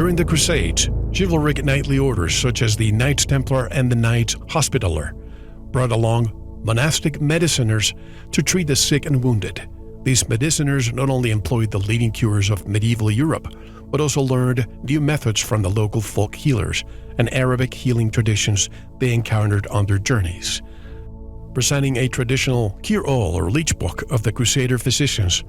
During the Crusades, chivalric knightly orders such as the Knights Templar and the Knights Hospitaller brought along monastic mediciners to treat the sick and wounded. These mediciners not only employed the leading cures of medieval Europe, but also learned new methods from the local folk healers and Arabic healing traditions they encountered on their journeys. Presenting a traditional cure-all or leech book of the Crusader physicians,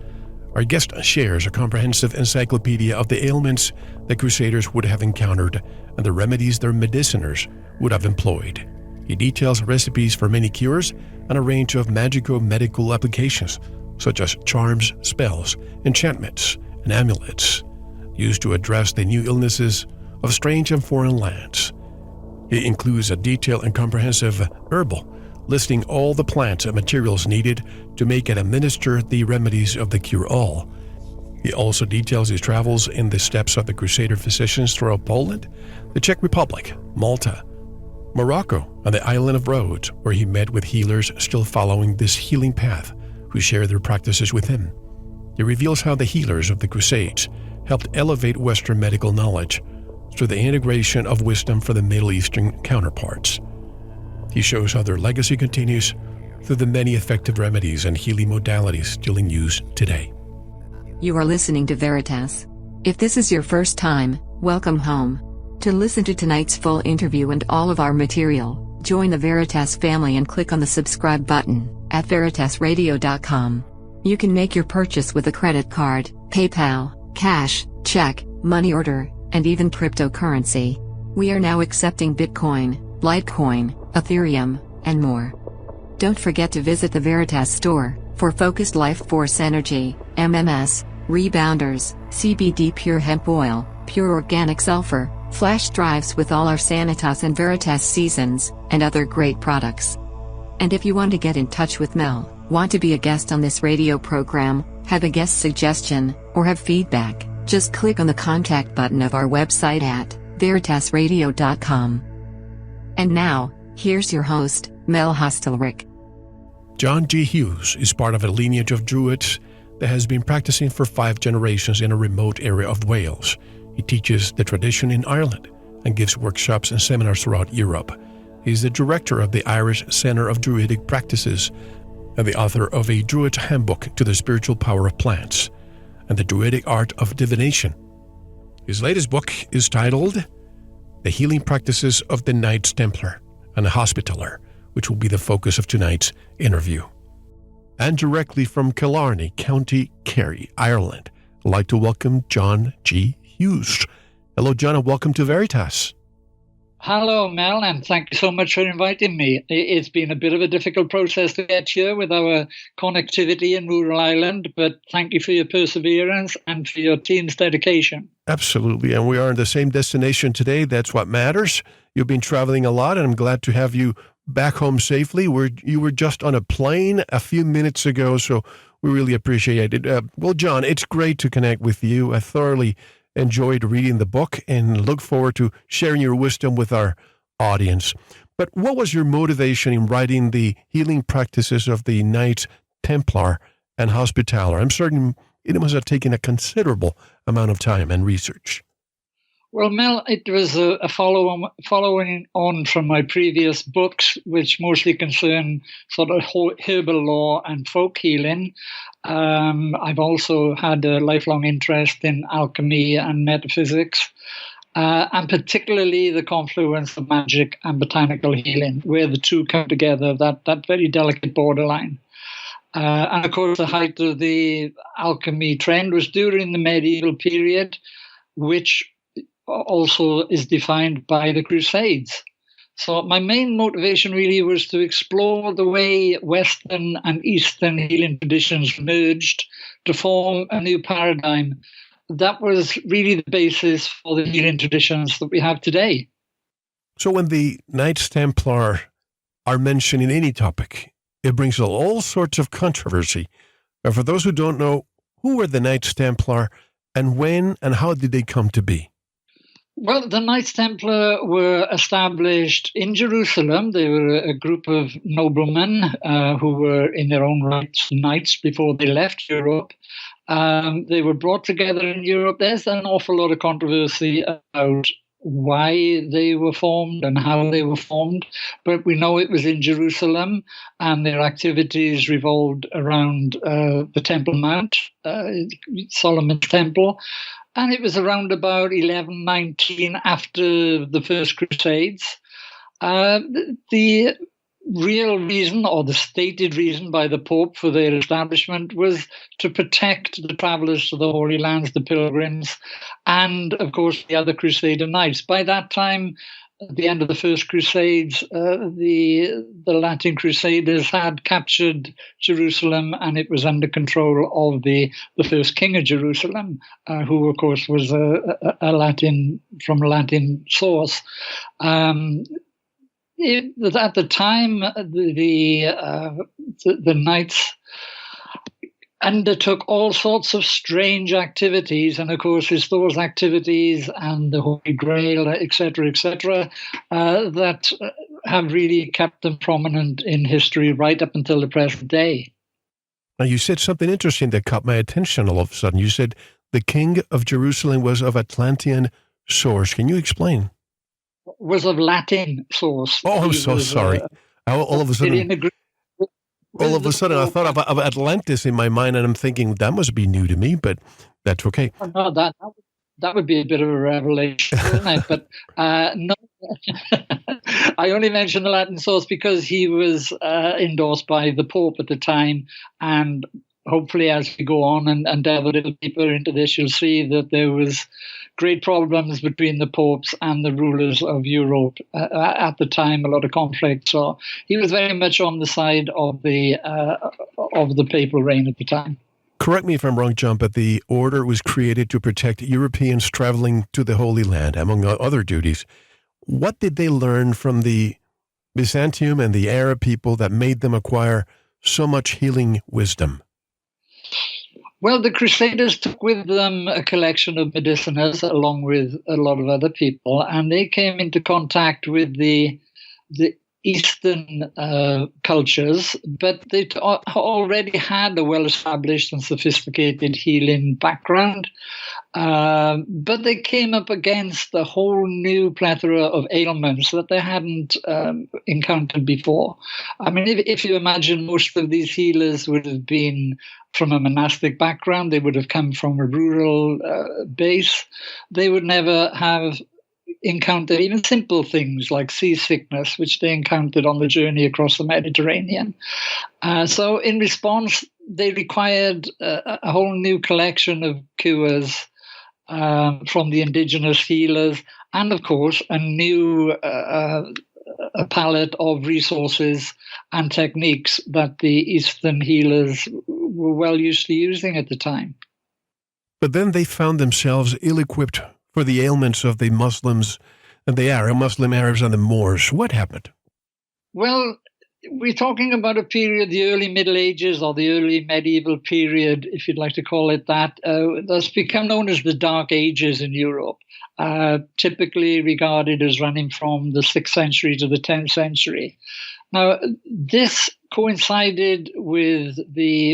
our guest shares a comprehensive encyclopedia of the ailments the Crusaders would have encountered and the remedies their mediciners would have employed. He details recipes for many cures and a range of magico-medical applications, such as charms, spells, enchantments, and amulets, used to address the new illnesses of strange and foreign lands. It includes a detailed and comprehensive herbal, listing all the plants and materials needed to make and administer the remedies of the cure-all. He also details his travels in the steps of the Crusader physicians throughout Poland, the Czech Republic, Malta, Morocco, and the island of Rhodes, where he met with healers still following this healing path, who share their practices with him. He reveals how the healers of the Crusades helped elevate Western medical knowledge through the integration of wisdom from the Middle Eastern counterparts. He shows how their legacy continues through the many effective remedies and healing modalities still in use today. You are listening to Veritas. If this is your first time, welcome home. To listen to tonight's full interview and all of our material, join the Veritas family and click on the subscribe button at veritasradio.com. You can make your purchase with a credit card, PayPal, cash, check, money order, and even cryptocurrency. We are now accepting Bitcoin, Litecoin, Ethereum, and more. Don't forget to visit the Veritas store for focused life force energy, MMS, rebounders, CBD pure hemp oil, pure organic sulfur, flash drives with all our Sanitas and Veritas seasons, and other great products. And if you want to get in touch with Mel, want to be a guest on this radio program, have a guest suggestion, or have feedback, just click on the contact button of our website at veritasradio.com. And now, here's your host, Mel Hostelrick. John G. Hughes is part of a lineage of Druids that has been practicing for 5 generations in a remote area of Wales. He teaches the tradition in Ireland and gives workshops and seminars throughout Europe. He is the director of the Irish Centre of Druidic Practices and the author of a Druid's Handbook to the Spiritual Power of Plants and the Druidic Art of Divination. His latest book is titled The Healing Practices of the Knights Templar and the Hospitaller, which will be the focus of tonight's interview. And directly from Killarney, County Kerry, Ireland, I'd like to welcome John G. Hughes. Hello, John, and welcome to Veritas. Hello, Mel, and thank you so much for inviting me. It's been a bit of a difficult process to get here with our connectivity in rural Ireland, but thank you for your perseverance and for your team's dedication. Absolutely, and we are in the same destination today. That's what matters. You've been traveling a lot, and I'm glad to have you back home safely. You were just on a plane a few minutes ago, so we really appreciate it. Well, John, it's great to connect with you. I thoroughly enjoyed reading the book and look forward to sharing your wisdom with our audience. But what was your motivation in writing the healing practices of the Knights Templar and Hospitaller? I'm certain it must have taken a considerable amount of time and research. Well, Mel, it was a following on from my previous books, which mostly concern sort of herbal law and folk healing. I've also had a lifelong interest in alchemy and metaphysics, and particularly the confluence of magic and botanical healing, where the two come together, that very delicate borderline. And of course, the height of the alchemy trend was during the medieval period, which also is defined by the Crusades. So my main motivation really was to explore the way Western and Eastern healing traditions merged to form a new paradigm. That was really the basis for the healing traditions that we have today. So when the Knights Templar are mentioned in any topic, it brings all sorts of controversy. But for those who don't know, who were the Knights Templar and when and how did they come to be? Well, the Knights Templar were established in Jerusalem. They were a group of noblemen who were in their own rights knights before they left Europe. They were brought together in Europe. There's an awful lot of controversy about why they were formed and how they were formed, but we know it was in Jerusalem, and their activities revolved around the Temple Mount, Solomon's Temple, and it was around about 1119 after the First Crusades. The real reason, or the stated reason by the Pope for their establishment, was to protect the travellers to the Holy Lands, the pilgrims, and, of course, the other Crusader knights. By that time, at the end of the First Crusades, the Latin Crusaders had captured Jerusalem, and it was under control of the first king of Jerusalem, who, of course, was from a Latin source. At the time, the knights undertook all sorts of strange activities, and of course it's those activities and the Holy Grail, etc., that have really kept them prominent in history right up until the present day. Now, you said something interesting that caught my attention all of a sudden. You said the king of Jerusalem was of Atlantean source. Can you explain? Was of Latin source. Oh, I'm so sorry. All of a sudden, I thought of Atlantis in my mind, and I'm thinking that must be new to me, but that's okay. No, that would be a bit of a revelation, wouldn't it? But no, I only mention the Latin source because he was endorsed by the Pope at the time, and hopefully as we go on and delve a little deeper into this, you'll see that there was great problems between the popes and the rulers of Europe at the time, a lot of conflict. So he was very much on the side of the papal reign at the time. Correct me if I'm wrong, John, but the order was created to protect Europeans traveling to the Holy Land, among other duties. What did they learn from the Byzantium and the Arab people that made them acquire so much healing wisdom? Well, the Crusaders took with them a collection of mediciners along with a lot of other people, and they came into contact with the Eastern cultures, but they already had a well-established and sophisticated healing background. But they came up against a whole new plethora of ailments that they hadn't encountered before. I mean, if you imagine, most of these healers would have been from a monastic background. They would have come from a rural base. They would never have encountered even simple things like seasickness, which they encountered on the journey across the Mediterranean. So in response, they required a whole new collection of cures from the indigenous healers, and of course a new a palette of resources and techniques that the Eastern healers were well used to using at the time. But then they found themselves ill-equipped for the ailments of the Muslims and the Muslim Arabs and the Moors. What happened? Well, we're talking about a period, the early Middle Ages or the early medieval period, if you'd like to call it that, that's become known as the Dark Ages in Europe, typically regarded as running from the 6th century to the 10th century. Now, this coincided with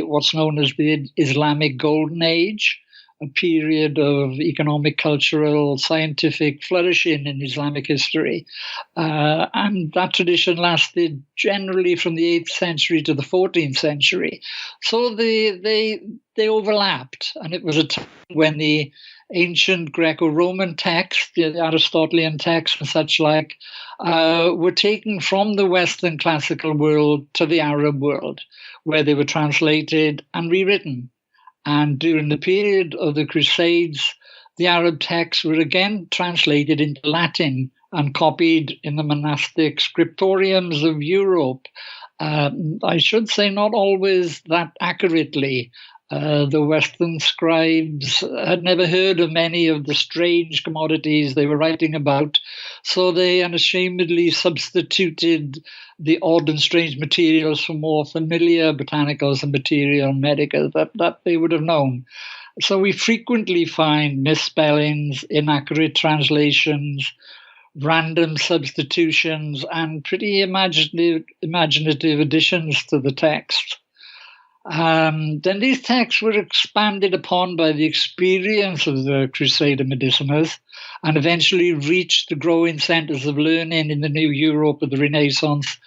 what's known as the Islamic Golden Age, a period of economic, cultural, scientific flourishing in Islamic history. And that tradition lasted generally from the 8th century to the 14th century. So they overlapped, and it was a time when the ancient Greco-Roman texts, the Aristotelian texts and such like, were taken from the Western classical world to the Arab world, where they were translated and rewritten. And during the period of the Crusades, the Arab texts were again translated into Latin and copied in the monastic scriptoriums of Europe. I should say not always that accurately. The Western scribes had never heard of many of the strange commodities they were writing about, so they unashamedly substituted the odd and strange materials for more familiar botanicals and material medica that they would have known. So we frequently find misspellings, inaccurate translations, random substitutions, and pretty imaginative additions to the text. Then these texts were expanded upon by the experience of the Crusader mediciners and eventually reached the growing centres of learning in the New Europe of the Renaissance,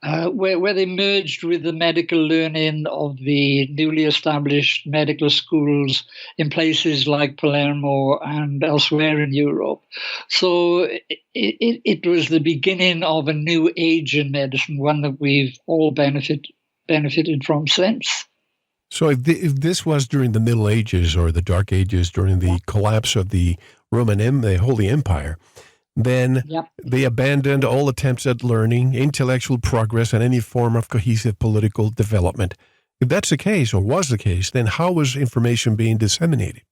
where they merged with the medical learning of the newly established medical schools in places like Palermo and elsewhere in Europe. So it was the beginning of a new age in medicine, one that we've all benefited from since. So if this was during the Middle Ages or the Dark Ages, during the collapse of the the Holy Empire, then they abandoned all attempts at learning, intellectual progress, and any form of cohesive political development. If that's the case, or was the case, then how was information being disseminated?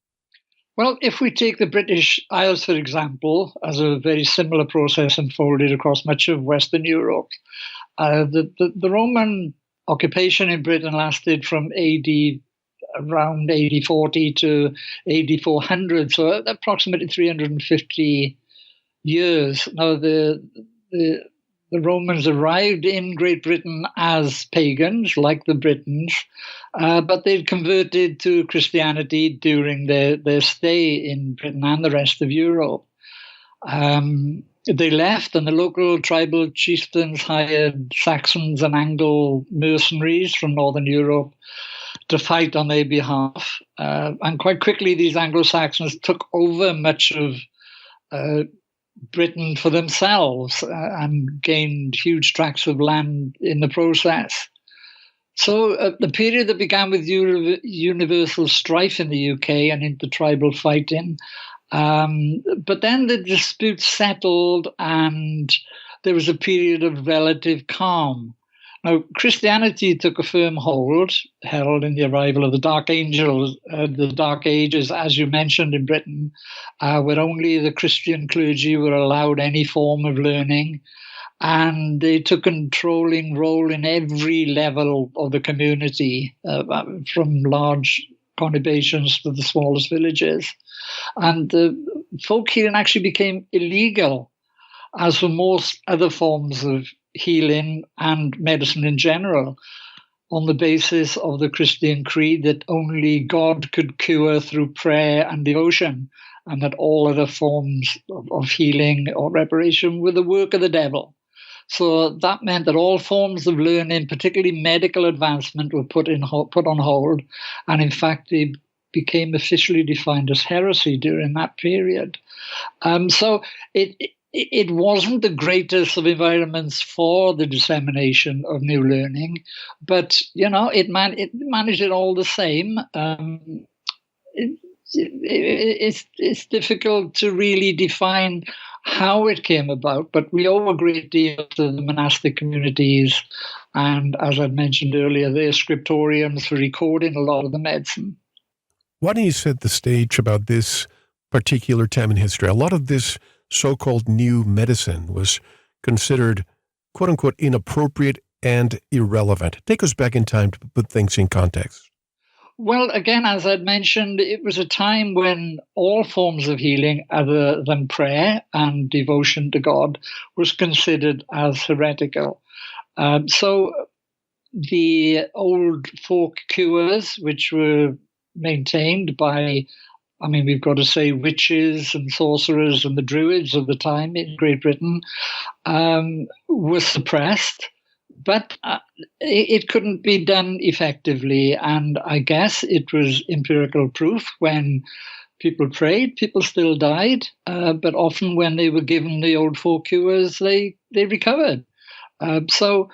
Well, if we take the British Isles, for example, as a very similar process unfolded across much of Western Europe, the Roman occupation in Britain lasted from around AD 40 to AD 400, so approximately 350 years. Now, the Romans arrived in Great Britain as pagans, like the Britons, but they'd converted to Christianity during their stay in Britain and the rest of Europe. They left, and the local tribal chieftains hired Saxons and Anglo mercenaries from Northern Europe to fight on their behalf. And quite quickly, these Anglo-Saxons took over much of Britain for themselves and gained huge tracts of land in the process. So the period that began with universal strife in the UK and intertribal fighting, but then the dispute settled and there was a period of relative calm. Now, Christianity took a firm hold, held in the arrival of the Dark Ages, as you mentioned, in Britain, where only the Christian clergy were allowed any form of learning, and they took a controlling role in every level of the community, from large conurbations to the smallest villages. And folk healing actually became illegal, as for most other forms of healing and medicine in general, on the basis of the Christian creed that only God could cure through prayer and devotion, and that all other forms of healing or reparation were the work of the devil. So that meant that all forms of learning, particularly medical advancement, were put on hold, and in fact they became officially defined as heresy during that period. So it wasn't the greatest of environments for the dissemination of new learning, but it managed it all the same. It's difficult to really define how it came about, but we owe a great deal to the monastic communities, and as I mentioned earlier, their scriptoriums for recording a lot of the medicine. Why don't you set the stage about this particular time in history? A lot of this so-called new medicine was considered, quote-unquote, inappropriate and irrelevant. Take us back in time to put things in context. Well, again, as I'd mentioned, it was a time when all forms of healing other than prayer and devotion to God was considered as heretical. So the old folk cures, which were maintained by, we've got to say, witches and sorcerers and the druids of the time in Great Britain, were suppressed, but it couldn't be done effectively. And I guess it was empirical proof. When people prayed, people still died, but often when they were given the old folk cures, they recovered. So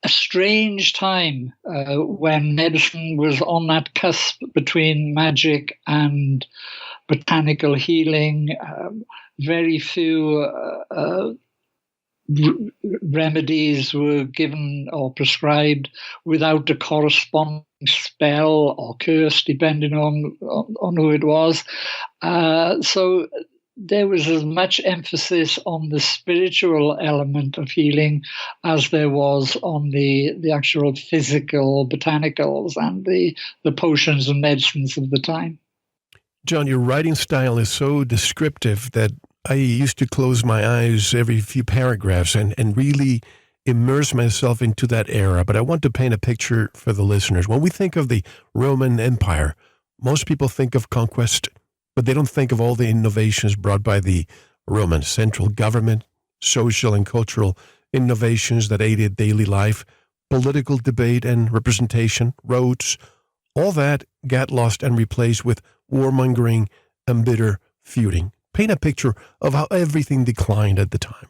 a strange time when medicine was on that cusp between magic and botanical healing. Very few remedies were given or prescribed without a corresponding spell or curse, depending on who it was. So there was as much emphasis on the spiritual element of healing as there was on the actual physical botanicals and the potions and medicines of the time. John, your writing style is so descriptive that I used to close my eyes every few paragraphs and really immerse myself into that era, but I want to paint a picture for the listeners. When we think of the Roman Empire, most people think of conquest, but they don't think of all the innovations brought by the Roman central government, social and cultural innovations that aided daily life, political debate and representation, roads. All that got lost and replaced with warmongering and bitter feuding. Paint a picture of how everything declined at the time.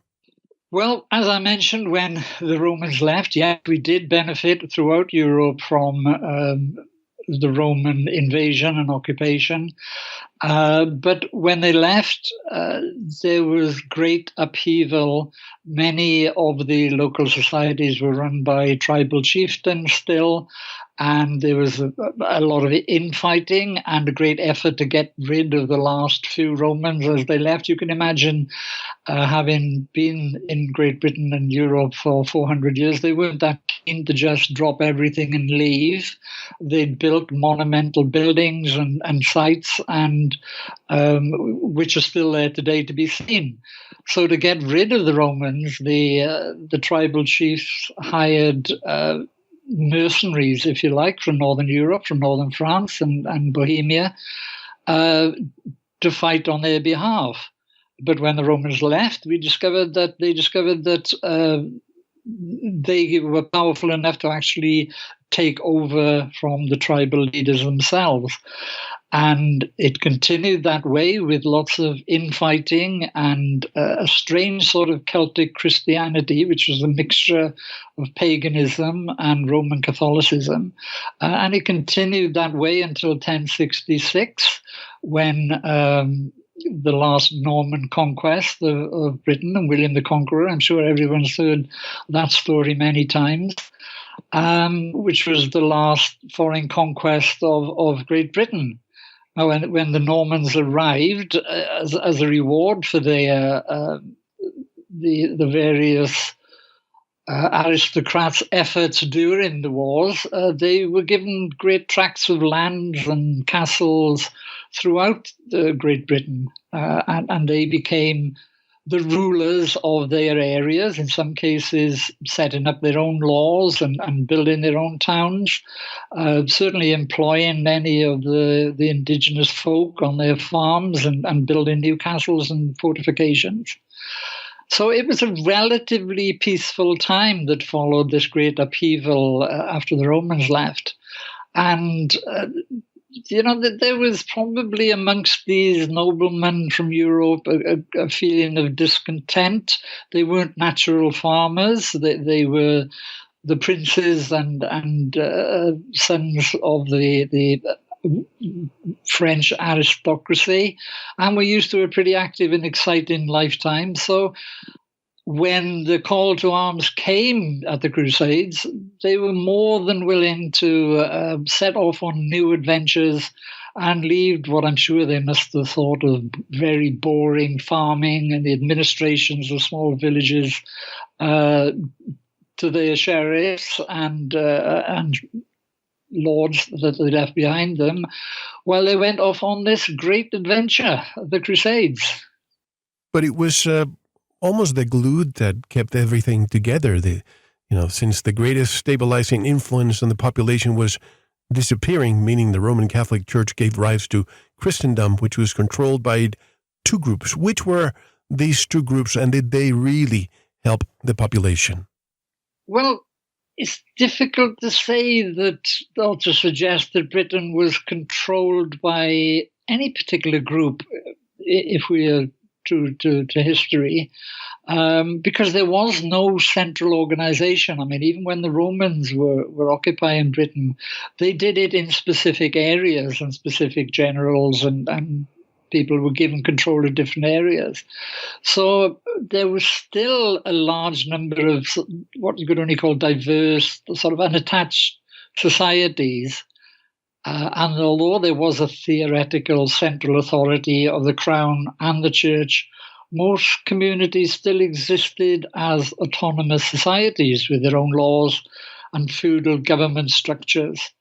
Well, as I mentioned, when the Romans left, yes, we did benefit throughout Europe from the Roman invasion and occupation. But when they left, there was great upheaval. Many of the local societies were run by tribal chieftains still, and there was a lot of infighting and a great effort to get rid of the last few Romans as they left. You can imagine, having been in Great Britain and Europe for 400 years, they weren't that keen to just drop everything and leave. They'd built monumental buildings and sites, and which are still there today to be seen. So to get rid of the Romans, the tribal chiefs hired mercenaries, if you like, from Northern Europe, from Northern France and Bohemia, to fight on their behalf. But when the Romans left, they discovered that they were powerful enough to actually take over from the tribal leaders themselves. And it continued that way with lots of infighting and a strange sort of Celtic Christianity, which was a mixture of paganism and Roman Catholicism. And it continued that way until 1066, when the last Norman conquest of Britain and William the Conqueror. I'm sure everyone's heard that story many times, which was the last foreign conquest of Great Britain. Now, when the Normans arrived, as a reward for their the various aristocrats' efforts during the wars, they were given great tracts of lands and castles throughout Great Britain, and they became the rulers of their areas, in some cases setting up their own laws and building their own towns, certainly employing many of the indigenous folk on their farms and building new castles and fortifications. So it was a relatively peaceful time that followed this great upheaval after the Romans left. And there was probably amongst these noblemen from Europe a feeling of discontent. They weren't natural farmers. They were the princes and sons of the French aristocracy, and were used to a pretty active and exciting lifetime. So when the call to arms came at the Crusades, they were more than willing to set off on new adventures and leave what I'm sure they must have thought of very boring farming and the administrations of small villages to their sheriffs and lords that they left behind them, while they went off on this great adventure, the Crusades. But it was almost the glue that kept everything together. Since the greatest stabilizing influence on the population was disappearing, meaning the Roman Catholic Church gave rise to Christendom, which was controlled by two groups. Which were these two groups, and did they really help the population? Well, it's difficult to say that, or to suggest that Britain was controlled by any particular group, if we are true to history, because there was no central organization. I mean, even when the Romans were occupying Britain, they did it in specific areas, and specific generals and people were given control of different areas. So there was still a large number of what you could only call diverse, sort of unattached societies. And although there was a theoretical central authority of the crown and the church, most communities still existed as autonomous societies with their own laws and feudal government structures.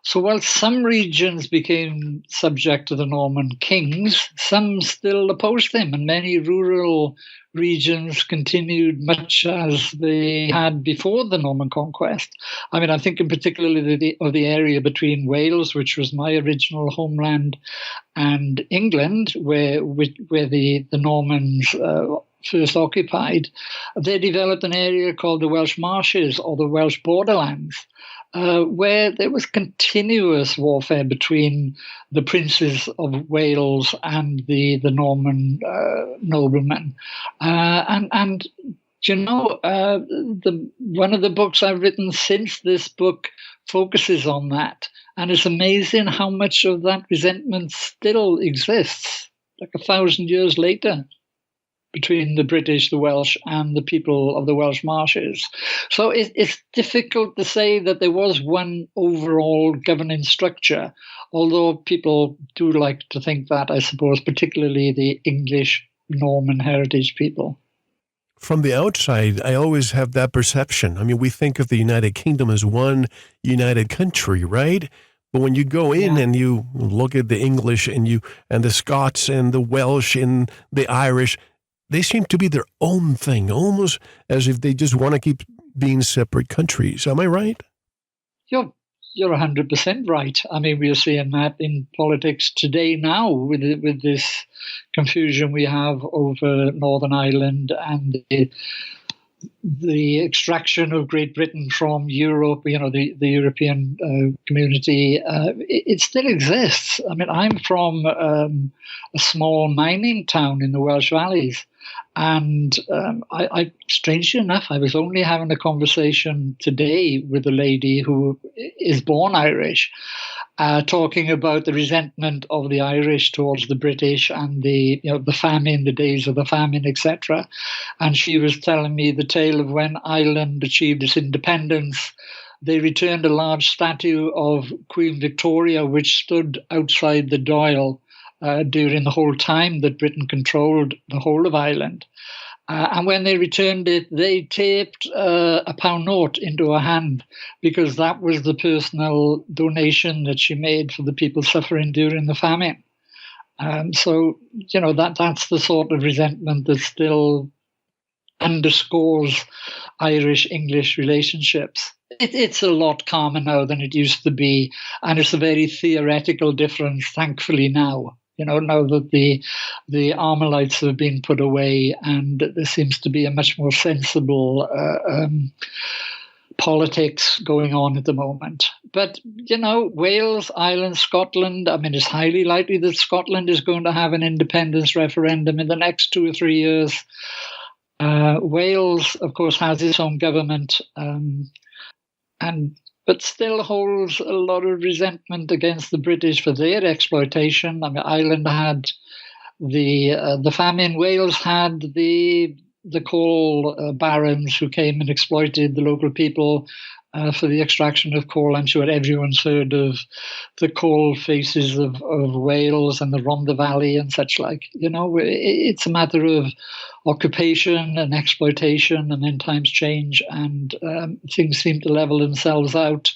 So while some regions became subject to the Norman kings, some still opposed them, and many rural regions continued much as they had before the Norman conquest. I mean, I'm thinking particularly of the area between Wales, which was my original homeland, and England, where the Normans first occupied. They developed an area called the Welsh Marshes, or the Welsh borderlands, where there was continuous warfare between the princes of Wales and the Norman noblemen. One of the books I've written since this book focuses on that. And it's amazing how much of that resentment still exists, like 1,000 years later, between the British, the Welsh, and the people of the Welsh Marshes. So it's difficult to say that there was one overall governing structure, although people do like to think that, I suppose, particularly the English Norman heritage people. From the outside, I always have that perception. I mean, we think of the United Kingdom as one united country, right? But when you go in and you look at the English and the Scots and the Welsh and the Irish, they seem to be their own thing, almost as if they just want to keep being separate countries. Am I right? You're 100% right. I mean, we are seeing that in politics today now with this confusion we have over Northern Ireland and the extraction of Great Britain from Europe, the European community. It still exists. I mean, I'm from a small mining town in the Welsh Valleys. And I, strangely enough, I was only having a conversation today with a lady who is born Irish, talking about the resentment of the Irish towards the British and the famine, the days of the famine, etc. And she was telling me the tale of when Ireland achieved its independence. They returned a large statue of Queen Victoria, which stood outside the Dáil during the whole time that Britain controlled the whole of Ireland. And when they returned it, they taped a £1 note into her hand because that was the personal donation that she made for the people suffering during the famine. So, that's the sort of resentment that still underscores Irish-English relationships. It's a lot calmer now than it used to be, and it's a very theoretical difference, thankfully, now. Now that the Armalites have been put away and there seems to be a much more sensible politics going on at the moment. But, Wales, Ireland, Scotland, I mean, it's highly likely that Scotland is going to have an independence referendum in the next 2 or 3 years. Wales, of course, has its own government, but still holds a lot of resentment against the British for their exploitation. I mean, Ireland had the famine. Wales had the coal barons who came and exploited the local people for the extraction of coal. I'm sure everyone's heard of the coal faces of Wales and the Rhondda Valley and such like. It's a matter of occupation and exploitation, and then times change and things seem to level themselves out.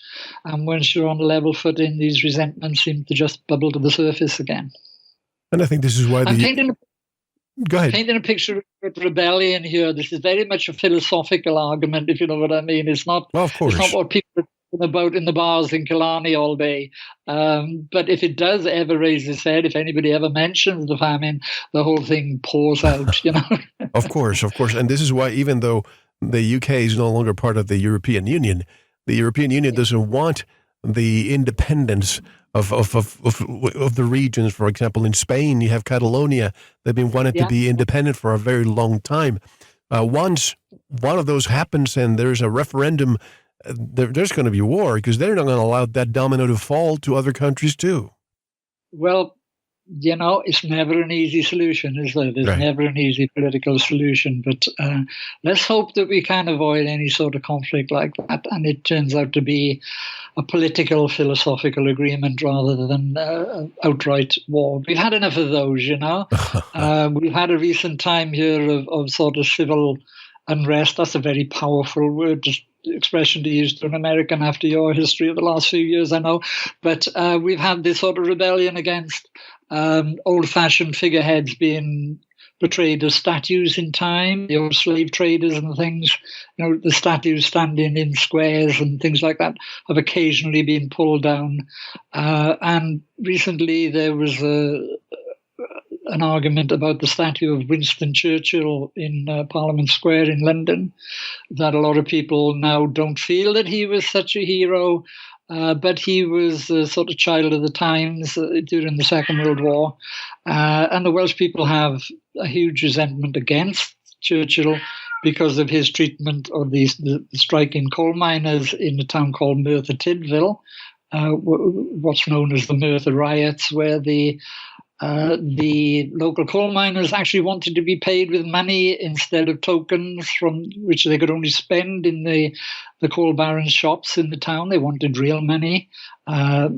And once you're on a level footing, these resentments seem to just bubble to the surface again. And I think this is why Go ahead. Painting a picture of rebellion here. This is very much a philosophical argument, if you know what I mean. It's not, of course. It's not what people are talking about in the bars in Killarney all day. But if it does ever raise its head, if anybody ever mentions the famine, the whole thing pours out, Of course. And this is why, even though the UK is no longer part of the European Union doesn't want the independence of the regions. For example, in Spain, you have Catalonia. They've been wanting to be independent for a very long time. Once one of those happens and there's a referendum, there's going to be war because they're not going to allow that domino to fall to other countries too. Well, it's never an easy solution, is there? There's never an easy political solution. But let's hope that we can avoid any sort of conflict like that, and it turns out to be a political, philosophical agreement rather than outright war. We've had enough of those, We've had a recent time here of sort of civil unrest. That's a very powerful word expression to use to an American after your history of the last few years, I know. But we've had this sort of rebellion against old-fashioned figureheads being portrayed as statues in time, the old slave traders and things. The statues standing in squares and things like that have occasionally been pulled down. And recently there was an argument about the statue of Winston Churchill in Parliament Square in London, that a lot of people now don't feel that he was such a hero, but he was a sort of child of the times during the Second World War. And the Welsh people have a huge resentment against Churchill because of his treatment of the striking coal miners in a town called Merthyr Tydfil, what's known as the Merthyr riots, where the local coal miners actually wanted to be paid with money instead of tokens, from which they could only spend in the coal barons' shops in the town. They wanted real money.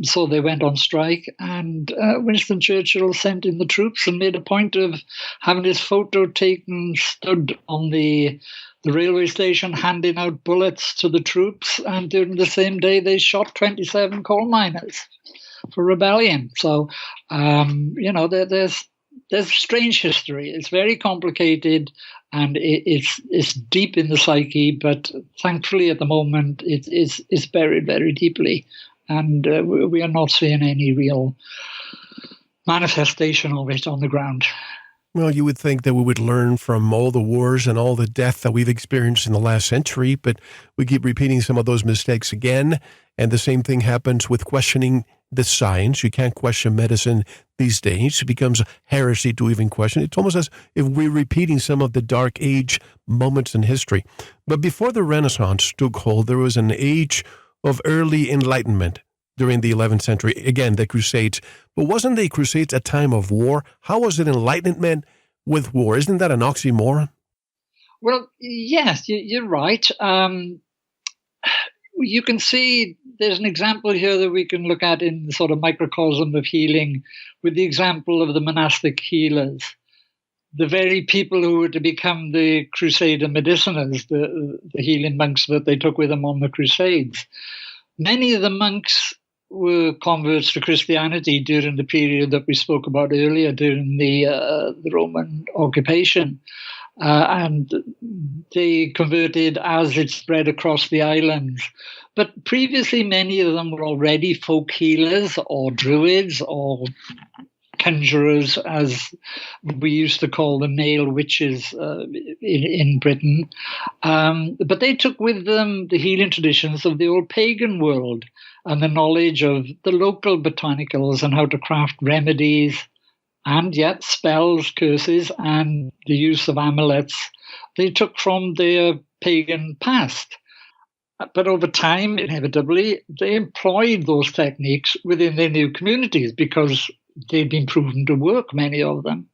So they went on strike, and Winston Churchill sent in the troops and made a point of having his photo taken stood on the railway station handing out bullets to the troops, and during the same day they shot 27 coal miners for rebellion. So, there's strange history. It's very complicated, and it's deep in the psyche. But thankfully, at the moment, it's buried very deeply, and we are not seeing any real manifestation of it on the ground. Well, you would think that we would learn from all the wars and all the death that we've experienced in the last century, but we keep repeating some of those mistakes again. And the same thing happens with questioning the science. You can't question medicine these days. It becomes heresy to even question. It's almost as if we're repeating some of the Dark Age moments in history. But before the Renaissance took hold, there was an age of early enlightenment during the 11th century. Again, the Crusades. But wasn't the Crusades a time of war? How was it enlightenment with war? Isn't that an oxymoron? Well, yes, you're right. You can see there's an example here that we can look at in the sort of microcosm of healing with the example of the monastic healers. The very people who were to become the Crusader mediciners, the healing monks that they took with them on the Crusades. Many of the monks were converts to Christianity during the period that we spoke about earlier, during the Roman occupation. And they converted as it spread across the islands. But previously, many of them were already folk healers or druids or conjurers, as we used to call the male witches in Britain. But they took with them the healing traditions of the old pagan world and the knowledge of the local botanicals and how to craft remedies, and yet spells, curses, and the use of amulets they took from their pagan past. But over time, inevitably, they employed those techniques within their new communities because they'd been proven to work, many of them.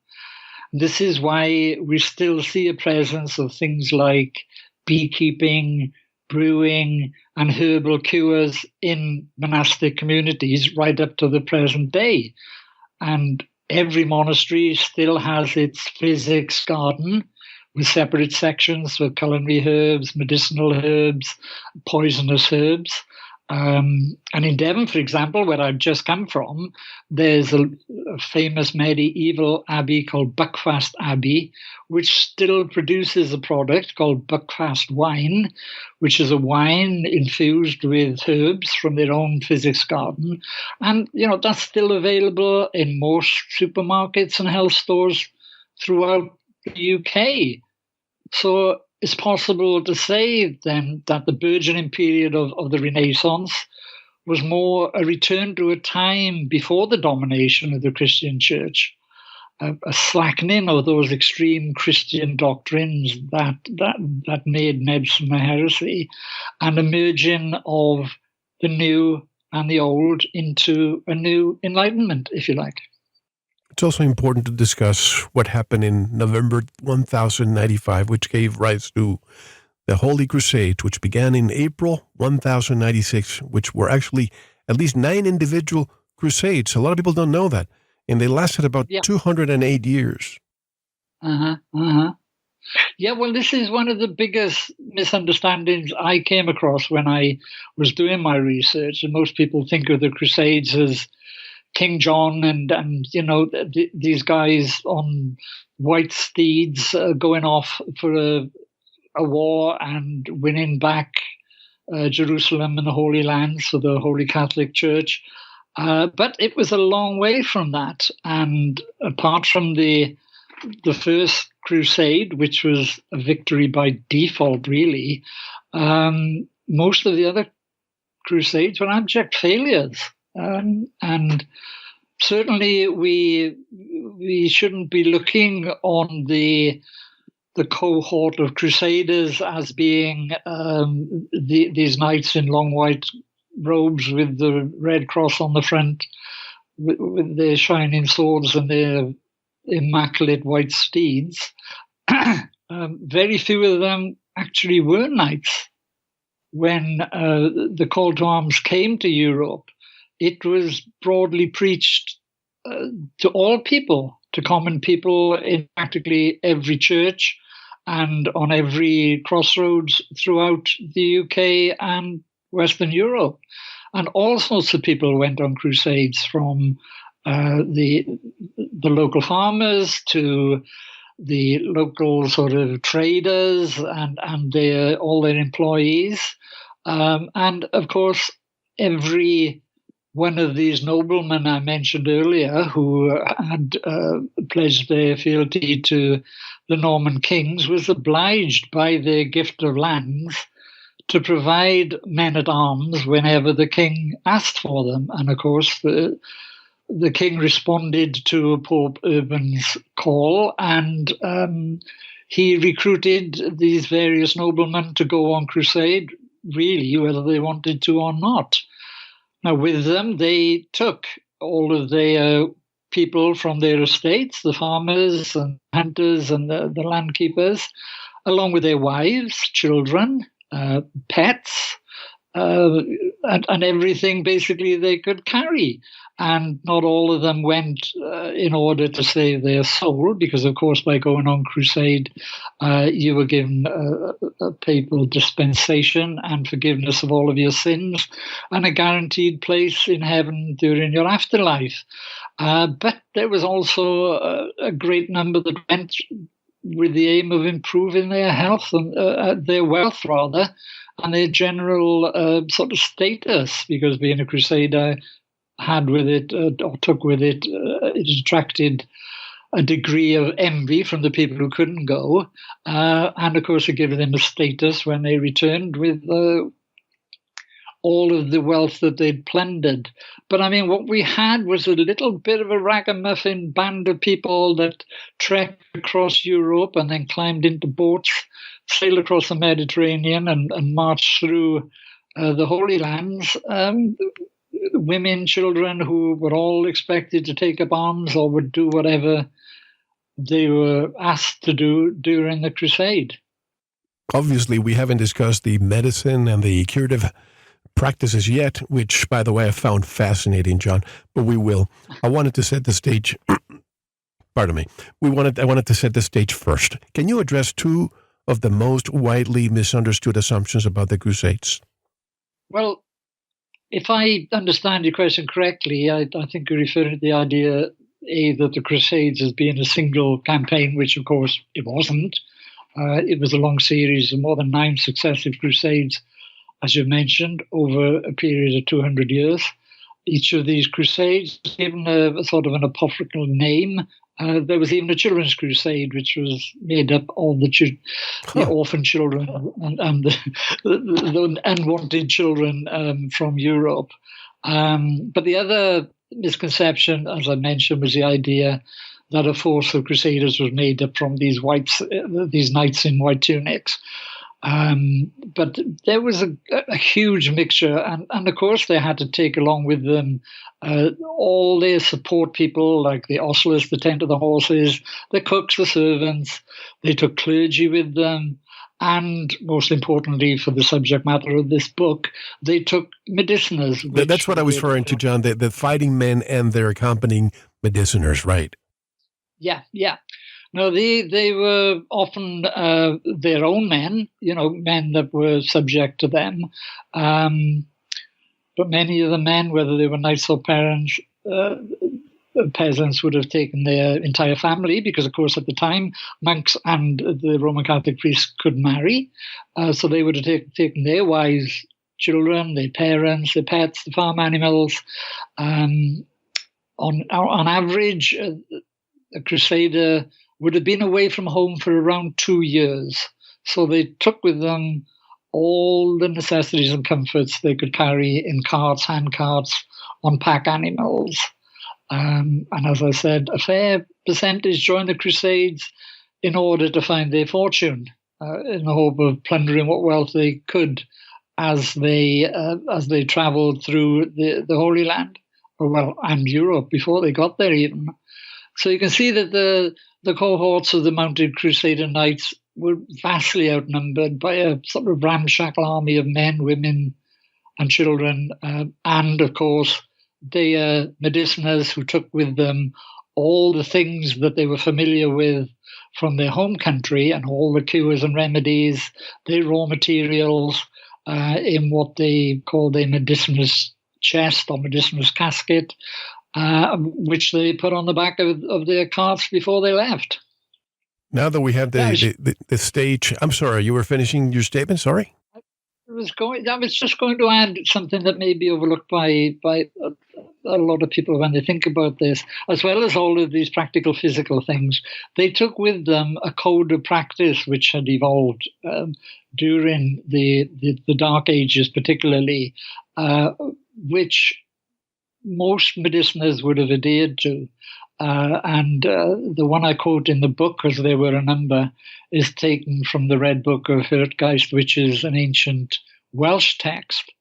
This is why we still see a presence of things like beekeeping, brewing, and herbal cures in monastic communities right up to the present day. And every monastery still has its physics garden with separate sections for culinary herbs, medicinal herbs, poisonous herbs. And in Devon, for example, where I've just come from, there's a famous medieval abbey called Buckfast Abbey, which still produces a product called Buckfast wine, which is a wine infused with herbs from their own physics garden. And, that's still available in most supermarkets and health stores throughout the UK. So it's possible to say then that the burgeoning period of the Renaissance was more a return to a time before the domination of the Christian church, a slackening of those extreme Christian doctrines that made medicine a heresy, and a merging of the new and the old into a new enlightenment, if you like. It's also important to discuss what happened in November 1095, which gave rise to the Holy Crusade, which began in April 1096, which were actually at least 9 individual crusades. A lot of people don't know that. And they lasted about 208 years. Yeah, well, this is one of the biggest misunderstandings I came across when I was doing my research. And most people think of the Crusades as King John and these guys on white steeds going off for a war and winning back Jerusalem and the Holy Lands for the Holy Catholic Church. But it was a long way from that. And apart from the first crusade, which was a victory by default, really, most of the other crusades were abject failures. And certainly we shouldn't be looking on the cohort of crusaders as being these knights in long white robes with the red cross on the front, with their shining swords and their immaculate white steeds. Very few of them actually were knights. When the call to arms came to Europe, it was broadly preached to all people, to common people in practically every church and on every crossroads throughout the UK and Western Europe. And all sorts of people went on crusades, from the local farmers to the local sort of traders and all their employees. And of course, every one of these noblemen I mentioned earlier who had pledged their fealty to the Norman kings was obliged by their gift of lands to provide men-at-arms whenever the king asked for them. And of course, the king responded to Pope Urban's call, and he recruited these various noblemen to go on crusade, really, whether they wanted to or not. Now, with them, they took all of their people from their estates, the farmers and hunters and the land keepers, along with their wives, children, pets, and everything basically they could carry. And not all of them went in order to save their soul, because, of course, by going on crusade, you were given a papal dispensation and forgiveness of all of your sins and a guaranteed place in heaven during your afterlife. But there was also a great number that went with the aim of improving their health and their wealth, rather, and their general sort of status, because being a crusader had with it, or took with it, it attracted a degree of envy from the people who couldn't go. And of course, it gave them a status when they returned with all of the wealth that they'd plundered. But I mean, what we had was a little bit of a ragamuffin band of people that trekked across Europe and then climbed into boats, sailed across the Mediterranean and marched through the Holy Lands. Women, children who were all expected to take up arms or would do whatever they were asked to do during the crusade. Obviously, we haven't discussed the medicine and the curative practices yet, which, by the way, I found fascinating, John, but we will. I wanted to set the stage. Pardon me. I wanted to set the stage first. Can you address two of the most widely misunderstood assumptions about the Crusades? Well, if I understand your question correctly, I think you're referring to the idea, that the Crusades as being a single campaign, which of course it wasn't. It was a long series of more than 9 successive crusades, as you mentioned, over a period of 200 years. Each of these crusades was given a sort of an apocryphal name. There was even a children's crusade, which was made up of the orphan children and the unwanted children from Europe. But the other misconception, as I mentioned, was the idea that a force of crusaders was made up from these knights in white tunics. But there was a huge mixture, and of course they had to take along with them all their support people, like the ostlers, the tent of the horses, the cooks, the servants. They took clergy with them, and most importantly for the subject matter of this book, they took mediciners. That's what I was referring to, John, the fighting men and their accompanying mediciners, right? Yeah. No, they were often their own men, men that were subject to them. But many of the men, whether they were knights or parents, peasants, would have taken their entire family because, of course, at the time, monks and the Roman Catholic priests could marry. So they would have taken their wives, children, their parents, their pets, the farm animals. On average, a crusader would have been away from home for around 2 years. So they took with them all the necessities and comforts they could carry in carts, hand carts, on pack animals. And as I said, a fair percentage joined the Crusades in order to find their fortune, in the hope of plundering what wealth they could as they travelled through the Holy Land, and Europe before they got there even. So you can see that the cohorts of the mounted Crusader knights were vastly outnumbered by a sort of ramshackle army of men, women, and children, and of course their mediciners who took with them all the things that they were familiar with from their home country and all the cures and remedies, their raw materials, in what they called a medicinous chest or medicinous casket, which they put on the back of their carts before they left. Now that we have the stage, I'm sorry, you were finishing your statement, sorry? I was just going to add something that may be overlooked by a lot of people when they think about this, as well as all of these practical physical things. They took with them a code of practice which had evolved during the Dark Ages, particularly, which most mediciners would have adhered to. And the one I quote in the book, because there were a number, is taken from the Red Book of Hurtgeist, which is an ancient Welsh text,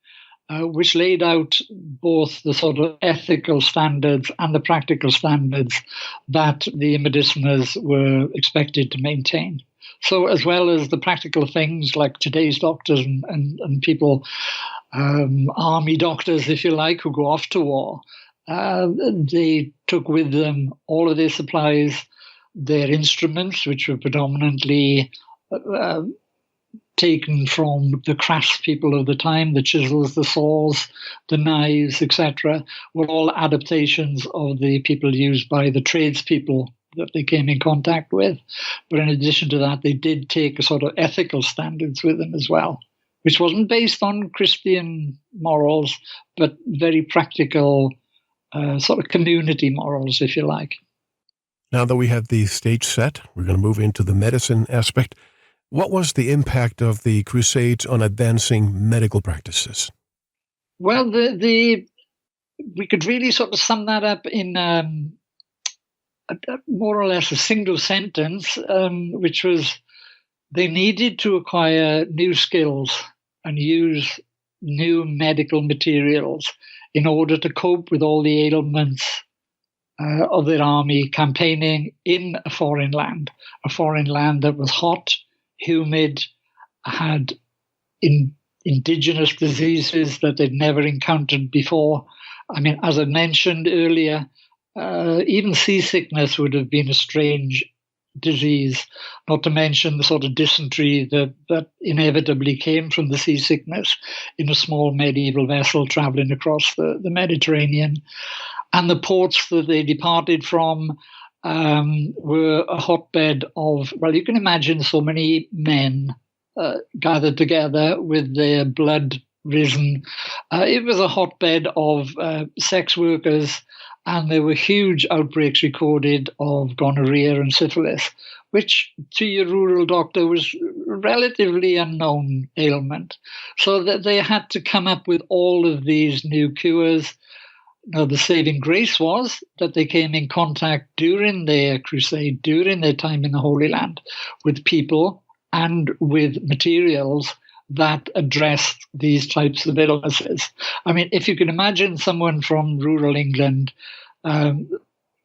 which laid out both the sort of ethical standards and the practical standards that the mediciners were expected to maintain. So as well as the practical things like today's doctors and people, army doctors, if you like, who go off to war, they took with them all of their supplies, their instruments, which were predominantly taken from the craftspeople of the time, the chisels, the saws, the knives, etc., were all adaptations of the people used by the tradespeople that they came in contact with. But in addition to that, they did take a sort of ethical standards with them as well, which wasn't based on Christian morals, but very practical sort of community morals, if you like. Now that we have the stage set, we're going to move into the medicine aspect. What was the impact of the Crusades on advancing medical practices? Well, we could really sort of sum that up in more or less a single sentence, which was they needed to acquire new skills and use new medical materials in order to cope with all the ailments of their army campaigning in a foreign land that was hot, humid, had indigenous diseases that they'd never encountered before. I mean, as I mentioned earlier, even seasickness would have been a strange disease, not to mention the sort of dysentery that inevitably came from the seasickness in a small medieval vessel traveling across the Mediterranean. And the ports that they departed from were a hotbed of, well, you can imagine so many men gathered together with their blood risen. It was a hotbed of sex workers, and there were huge outbreaks recorded of gonorrhea and syphilis, which to your rural doctor was a relatively unknown ailment. So that they had to come up with all of these new cures. Now, the saving grace was that they came in contact during their crusade, during their time in the Holy Land, with people and with materials that addressed these types of illnesses. I mean, if you can imagine someone from rural England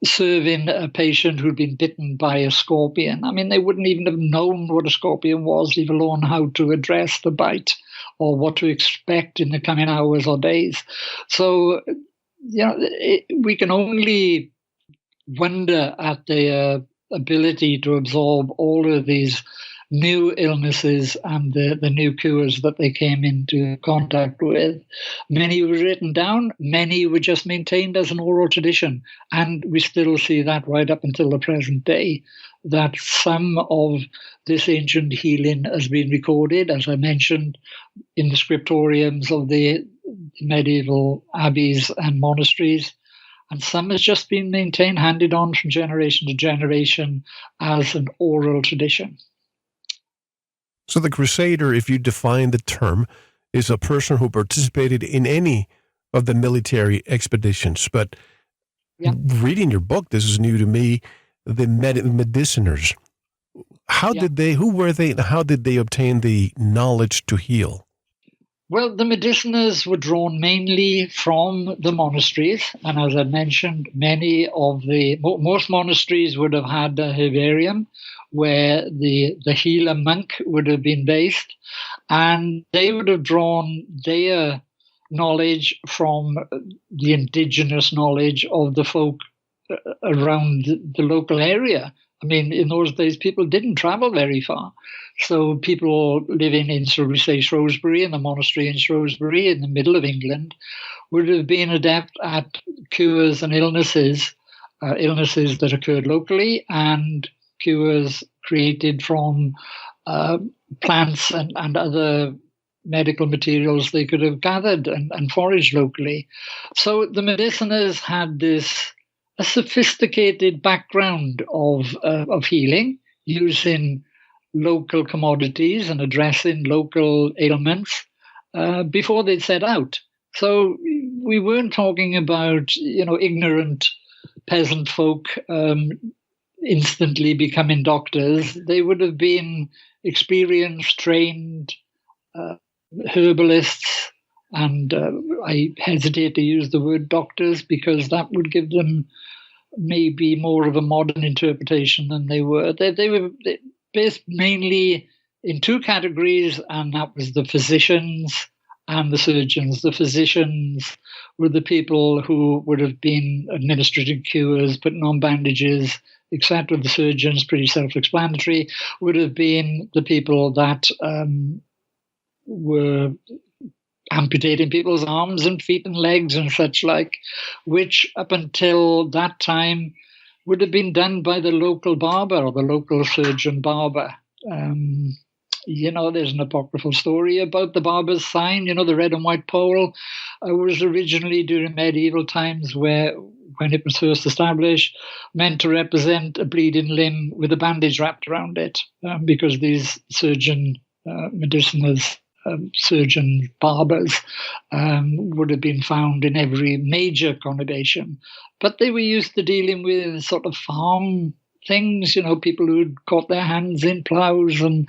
serving a patient who'd been bitten by a scorpion, I mean, they wouldn't even have known what a scorpion was, leave alone how to address the bite or what to expect in the coming hours or days. So, we can only wonder at the ability to absorb all of these new illnesses and the new cures that they came into contact with. Many were written down, many were just maintained as an oral tradition. And we still see that right up until the present day, that some of this ancient healing has been recorded, as I mentioned, in the scriptoriums of the medieval abbeys and monasteries. And some has just been maintained, handed on from generation to generation as an oral tradition. So the crusader, if you define the term, is a person who participated in any of the military expeditions. But reading your book, this is new to me, the mediciners. Who were they, and how did they obtain the knowledge to heal? Well, the mediciners were drawn mainly from the monasteries. And as I mentioned, most monasteries would have had a herbarium where the healer monk would have been based. And they would have drawn their knowledge from the indigenous knowledge of the folk around the local area. I mean, in those days, people didn't travel very far. So people living in, so we say, Shrewsbury, in the monastery in Shrewsbury, in the middle of England, would have been adept at cures and illnesses that occurred locally, and cures created from plants and other medical materials they could have gathered and foraged locally. So the mediciners had a sophisticated background of healing, using local commodities and addressing local ailments before they'd set out. So we weren't talking about, ignorant peasant folk instantly becoming doctors. They would have been experienced, trained herbalists, and I hesitate to use the word doctors because that would give them maybe more of a modern interpretation than they were. They were based mainly in two categories, and that was the physicians and the surgeons. The physicians were the people who would have been administering cures, putting on bandages, etc. The surgeons, pretty self-explanatory, would have been the people that were amputating people's arms and feet and legs and such like, which up until that time would have been done by the local barber or the local surgeon barber. There's an apocryphal story about the barber's sign, the red and white pole. Was originally during medieval times when it was first established, meant to represent a bleeding limb with a bandage wrapped around it, because these mediciners, surgeon barbers would have been found in every major conurbation. But they were used to dealing with sort of farm things, people who'd caught their hands in ploughs and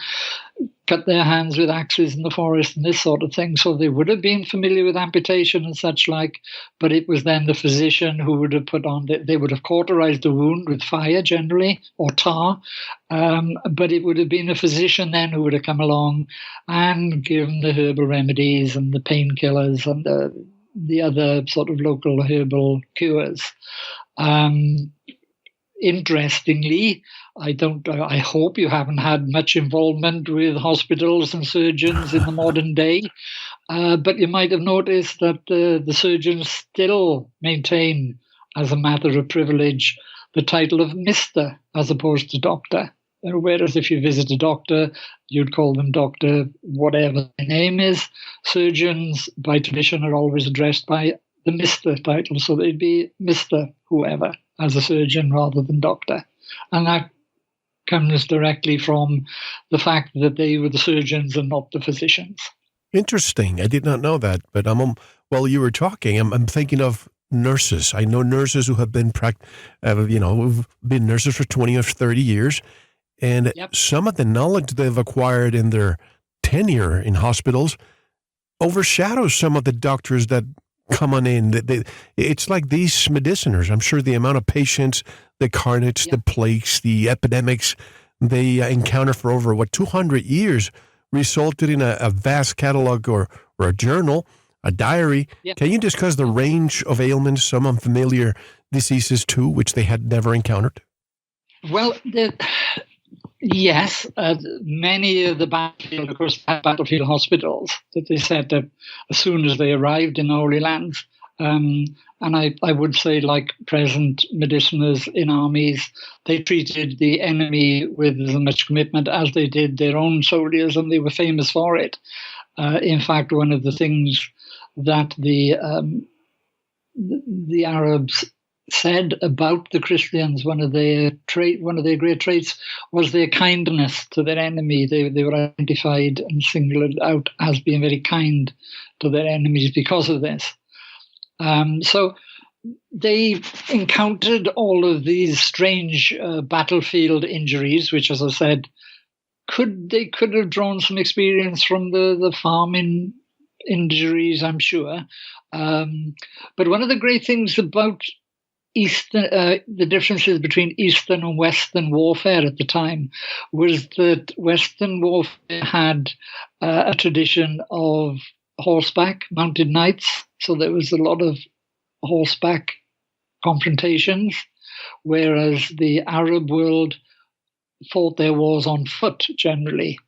cut their hands with axes in the forest and this sort of thing. So they would have been familiar with amputation and such like, but it was then the physician who would have they would have cauterized the wound with fire generally, or tar, but it would have been a physician then who would have come along and given the herbal remedies and the painkillers and the other sort of local herbal cures. Interestingly, I hope you haven't had much involvement with hospitals and surgeons in the modern day, but you might have noticed that the surgeons still maintain, as a matter of privilege, the title of Mr. as opposed to Doctor. Whereas if you visit a doctor, you'd call them Doctor whatever their name is. Surgeons, by tradition, are always addressed by the Mr. title, so they'd be Mr. whoever as a surgeon rather than doctor. And that comes directly from the fact that they were the surgeons and not the physicians. Interesting. I did not know that. But while you were talking, I'm thinking of nurses. I know nurses who have been who've been nurses for 20 or 30 years. And some of the knowledge they've acquired in their tenure in hospitals overshadows some of the doctors that come on in. It's like these mediciners. I'm sure the amount of patients, the carnage, the plagues, the epidemics they encounter for over 200 years resulted in a vast catalog or a journal, a diary. Can you discuss the range of ailments, some unfamiliar diseases too, which they had never encountered? Well, yes, many of the battlefield, of course, had battlefield hospitals that they set up as soon as they arrived in the Holy Lands. And I would say, like present mediciners in armies, they treated the enemy with as much commitment as they did their own soldiers, and they were famous for it. In fact, one of the things that the Arabs said about the Christians, one of their great traits was their kindness to their enemy. They were identified and singled out as being very kind to their enemies because of this. So they encountered all of these strange battlefield injuries, which, as I said, they could have drawn some experience from the farming injuries, I'm sure. But one of the great things about the differences between Eastern and Western warfare at the time was that Western warfare had a tradition of horseback, mounted knights. So there was a lot of horseback confrontations, whereas the Arab world fought their wars on foot generally.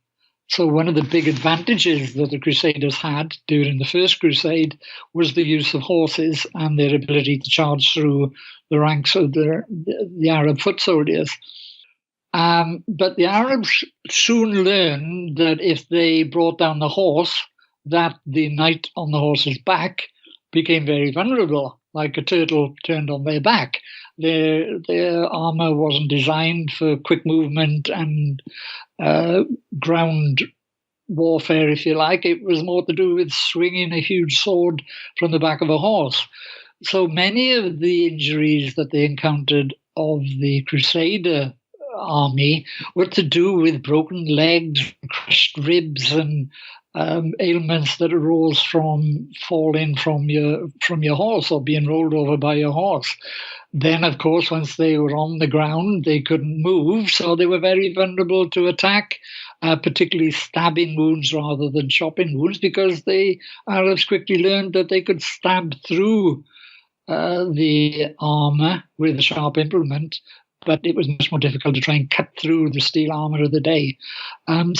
So one of the big advantages that the Crusaders had during the First Crusade was the use of horses and their ability to charge through the ranks of the Arab foot soldiers. But the Arabs soon learned that if they brought down the horse, that the knight on the horse's back became very vulnerable, like a turtle turned on their back. Their armor wasn't designed for quick movement and ground warfare, if you like. It was more to do with swinging a huge sword from the back of a horse. So many of the injuries that they encountered of the Crusader army were to do with broken legs, crushed ribs, and ailments that arose from falling from your horse or being rolled over by your horse. Then, of course, once they were on the ground, they couldn't move, so they were very vulnerable to attack, particularly stabbing wounds rather than chopping wounds, because the Arabs quickly learned that they could stab through the armor with a sharp implement, but it was much more difficult to try and cut through the steel armor of the day. And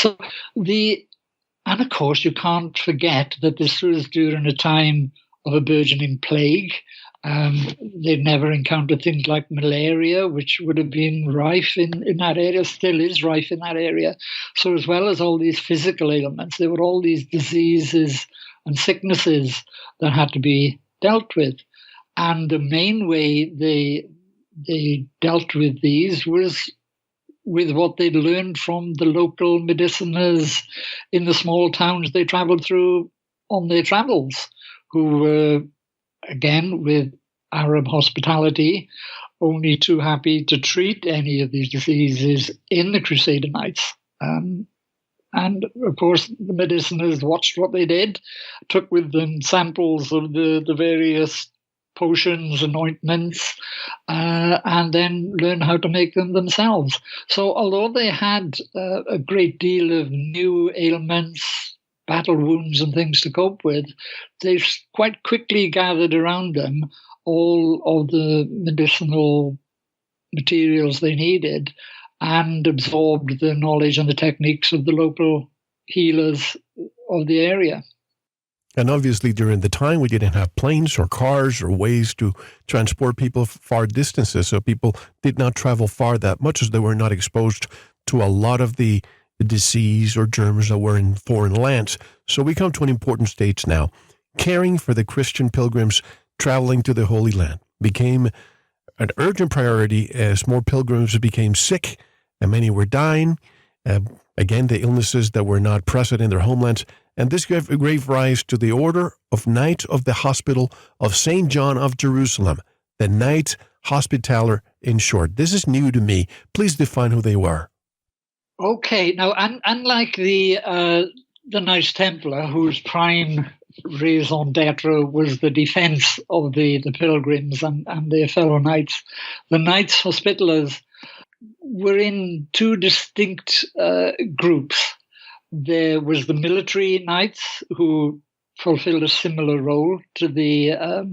of course, you can't forget that this was during a time of a burgeoning plague. They'd never encountered things like malaria, which would have been rife in that area, still is rife in that area. So as well as all these physical ailments, there were all these diseases and sicknesses that had to be dealt with. And the main way they dealt with these was with what they'd learned from the local mediciners in the small towns they traveled through on their travels, who were, again, with Arab hospitality, only too happy to treat any of these diseases in the Crusader Knights. And, of course, the mediciners watched what they did, took with them samples of the various potions and ointments, and then learn how to make them themselves. So although they had a great deal of new ailments, battle wounds and things to cope with, they quite quickly gathered around them all of the medicinal materials they needed and absorbed the knowledge and the techniques of the local healers of the area. And obviously, during the time, we didn't have planes or cars or ways to transport people far distances. So people did not travel far that much, as they were not exposed to a lot of the disease or germs that were in foreign lands. So we come to an important stage now. Caring for the Christian pilgrims traveling to the Holy Land became an urgent priority as more pilgrims became sick and many were dying. Again, the illnesses that were not present in their homelands. And this gave rise to the Order of Knights of the Hospital of St. John of Jerusalem, the Knights Hospitaller in short. This is new to me. Please define who they were. Okay, now, unlike the Knights Templar, whose prime raison d'etre was the defense of the pilgrims and their fellow knights, the Knights Hospitallers were in two distinct groups. There was the military knights, who fulfilled a similar role to the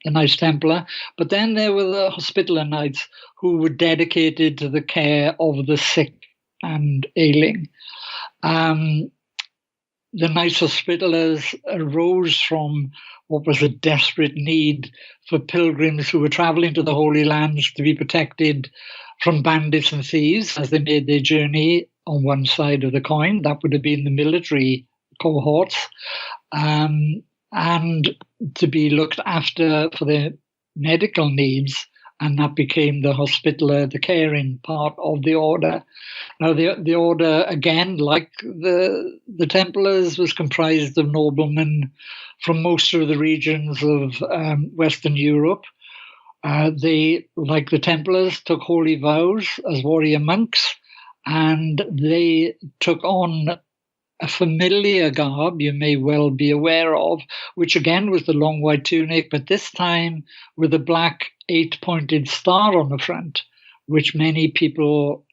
the Knights Templar. But then there were the Hospitaller Knights, who were dedicated to the care of the sick and ailing. The Knights Hospitallers arose from what was a desperate need for pilgrims who were traveling to the Holy Lands to be protected from bandits and thieves as they made their journey on one side of the coin. That would have been the military cohorts, and to be looked after for their medical needs. And that became the Hospitaller, the caring part of the order. Now, the order, again, like the Templars, was comprised of noblemen from most of the regions of Western Europe. They, like the Templars, took holy vows as warrior monks, and they took on a familiar garb you may well be aware of, which again was the long white tunic, but this time with a black 8-pointed star on the front, which many people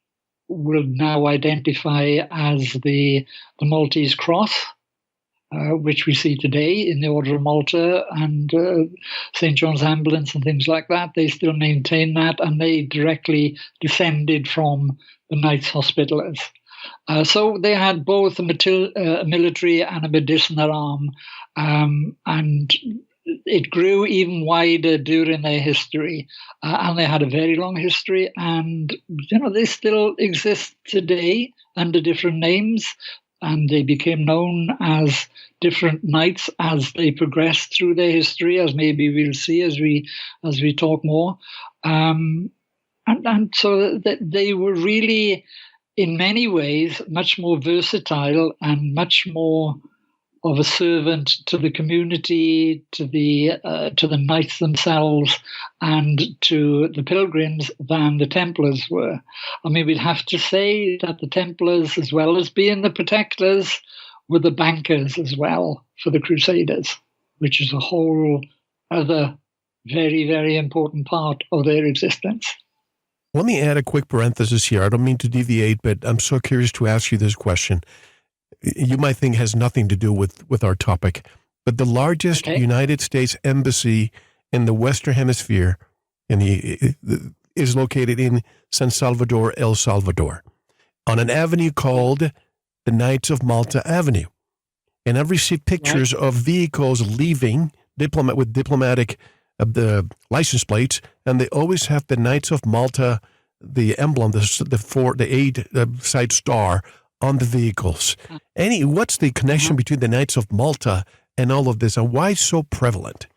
will now identify as the Maltese cross, which we see today in the Order of Malta and St. John's Ambulance and things like that. They still maintain that, and they directly descended from the Knights Hospitallers. So they had both a military and a medicinal arm, and it grew even wider during their history. And they had a very long history, and they still exist today under different names, and they became known as different knights as they progressed through their history, as maybe we'll see as we talk more. And so that they were really, in many ways, much more versatile and much more of a servant to the community, to the knights themselves, and to the pilgrims than the Templars were. I mean, we'd have to say that the Templars, as well as being the protectors, were the bankers as well for the Crusaders, which is a whole other very, very important part of their existence. Let me add a quick parenthesis here. I don't mean to deviate, but I'm so curious to ask you this question. You might think it has nothing to do with our topic, but the largest United States embassy in the Western Hemisphere is located in San Salvador, El Salvador, on an avenue called the Knights of Malta Avenue. And I've received pictures of vehicles leaving with diplomatic the license plates, and they always have the Knights of Malta, the emblem, the 8-side star on the vehicles. What's the connection between the Knights of Malta and all of this, and why so prevalent?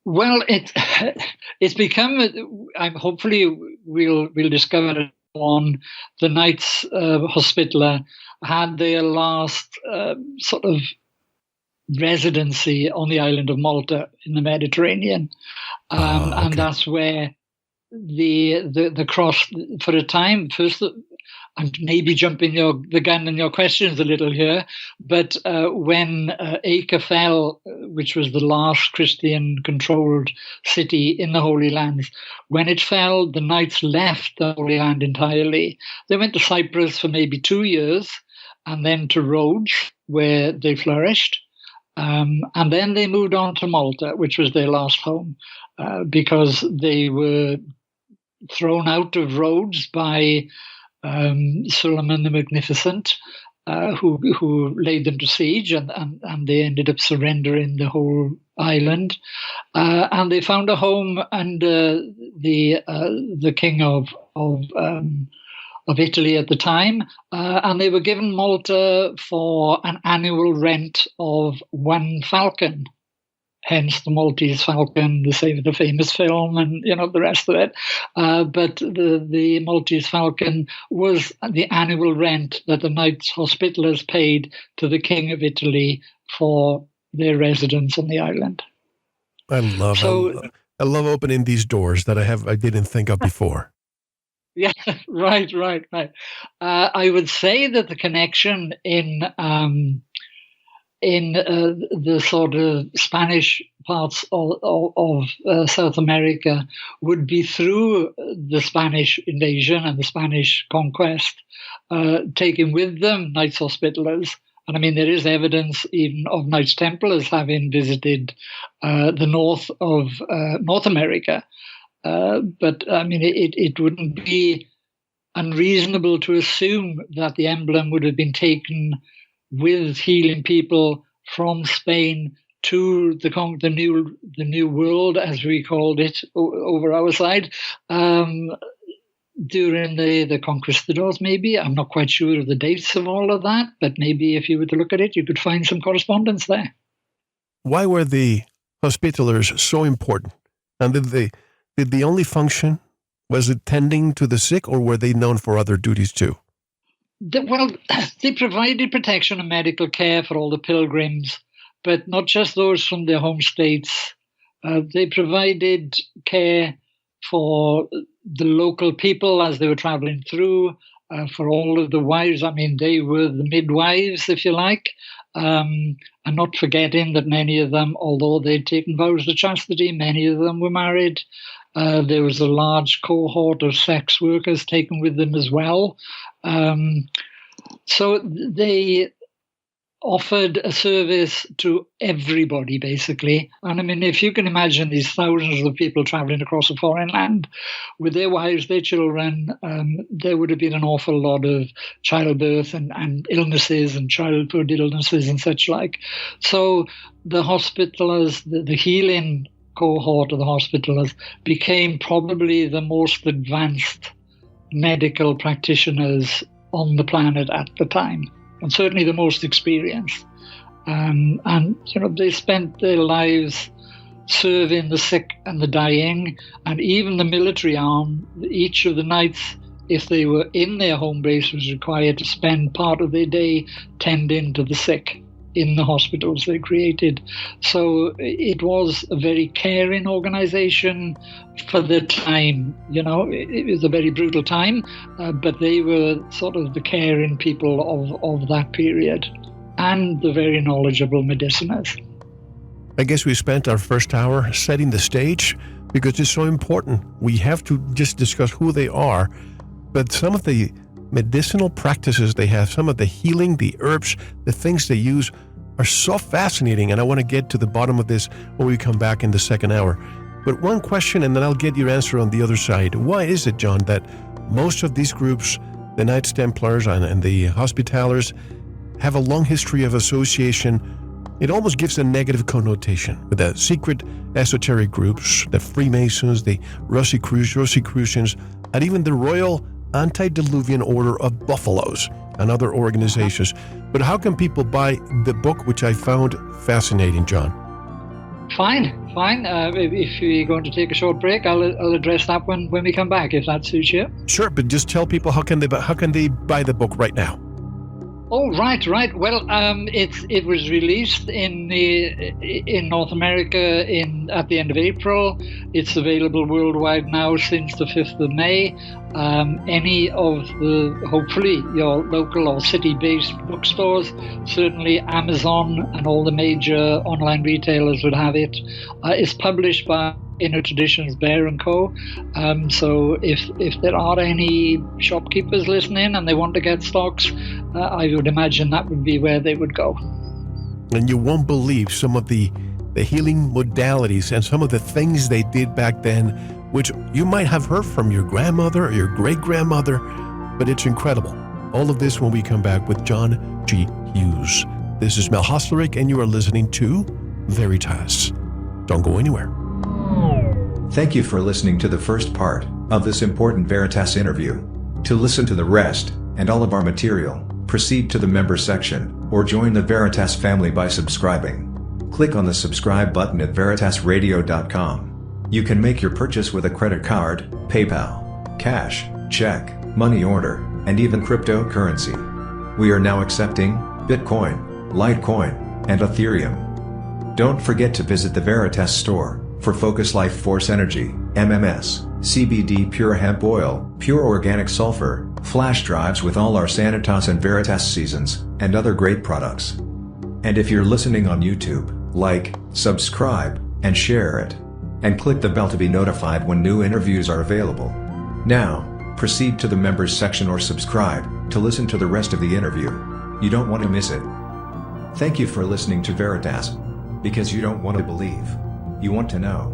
Well, it's become. Hopefully, we'll discover it on the Knights Hospitaller had their last sort of residency on the island of Malta in the Mediterranean, and that's where the cross for a time. First, I'm maybe jumping the gun in your questions a little here, but when Acre fell, which was the last Christian-controlled city in the Holy Land, when it fell, the Knights left the Holy Land entirely. They went to Cyprus for maybe 2 years, and then to Rhodes, where they flourished. And then they moved on to Malta, which was their last home, because they were thrown out of Rhodes by Suleiman the Magnificent, who laid them to siege, and they ended up surrendering the whole island. And they found a home under the king of Italy at the time, and they were given Malta for an annual rent of 1 falcon. Hence the Maltese Falcon, the famous film, and the rest of it. But the Maltese Falcon was the annual rent that the Knights Hospitallers paid to the King of Italy for their residence on the island. I love opening these doors that I didn't think of before. Yeah, right. I would say that the connection in the sort of Spanish parts of South America would be through the Spanish invasion and the Spanish conquest, taking with them Knights Hospitallers And I mean, there is evidence even of Knights Templars having visited the north of North America. But I mean, it wouldn't be unreasonable to assume that the emblem would have been taken with healing people from Spain to the new world, as we called it over our side, during the conquistadors. Maybe I'm not quite sure of the dates of all of that, but maybe if you were to look at it, you could find some correspondence there. Why were the Hospitallers so important? And did the only function, was it tending to the sick, or were they known for other duties too? Well, they provided protection and medical care for all the pilgrims, but not just those from their home states. They provided care for the local people as they were traveling through, for all of the wives. I mean, they were the midwives, if you like, and not forgetting that many of them, although they'd taken vows of chastity, many of them were married. There was a large cohort of sex workers taken with them as well. So they offered a service to everybody, basically. And I mean, if you can imagine these thousands of people traveling across a foreign land with their wives, their children, there would have been an awful lot of childbirth and illnesses and childhood illnesses and such like. So the Hospitallers, the healing cohort of the Hospitallers, became probably the most advanced medical practitioners on the planet at the time, and certainly the most experienced. And they spent their lives serving the sick and the dying, and even the military arm. Each of the knights, if they were in their home base, was required to spend part of their day tending to the sick in the hospitals they created. So it was a very caring organization for the time. It was a very brutal time, but they were sort of the caring people of that period, and the very knowledgeable mediciners. I guess we spent our first hour setting the stage because it's so important. We have to just discuss who they are, but some of the medicinal practices they have, some of the healing, the herbs, the things they use are so fascinating, and I want to get to the bottom of this when we come back in the second hour. But one question, and then I'll get your answer on the other side. Why is it, John, that most of these groups, the Knights Templars and the Hospitallers, have a long history of association? It almost gives a negative connotation with the secret esoteric groups, the Freemasons, the Rosicrucians, and even the Royal Antediluvian Order of Buffaloes and other organizations. But how can people buy the book, which I found fascinating, John? Fine. If you're going to take a short break, I'll address that when we come back, if that suits you. Sure, but just tell people how can they buy the book right now? Oh, right. Well, it was released in North America at the end of April. It's available worldwide now since the 5th of May. Any of hopefully your local or city-based bookstores, certainly Amazon and all the major online retailers would have it. It's published by Inner Traditions Bear & Co. So if there are any shopkeepers listening and they want to get stocks, I would imagine that would be where they would go. And you won't believe some of the healing modalities and some of the things they did back then, which you might have heard from your grandmother or your great-grandmother, but it's incredible. All of this when we come back with John G. Hughes. This is Mel Hostlerick, and you are listening to Veritas. Don't go anywhere. Thank you for listening to the first part of this important Veritas interview. To listen to the rest, and all of our material, proceed to the member section, or join the Veritas family by subscribing. Click on the subscribe button at veritasradio.com. You can make your purchase with a credit card, PayPal, cash, check, money order, and even cryptocurrency. We are now accepting Bitcoin, Litecoin, and Ethereum. Don't forget to visit the Veritas store for Focus Life Force Energy, MMS, CBD Pure Hemp Oil, Pure Organic Sulfur, flash drives with all our Sanitas and Veritas seasons, and other great products. And if you're listening on YouTube, like, subscribe, and share it. And click the bell to be notified when new interviews are available. Now, proceed to the members section or subscribe to listen to the rest of the interview. You don't want to miss it. Thank you for listening to Veritas. Because you don't want to believe. You want to know.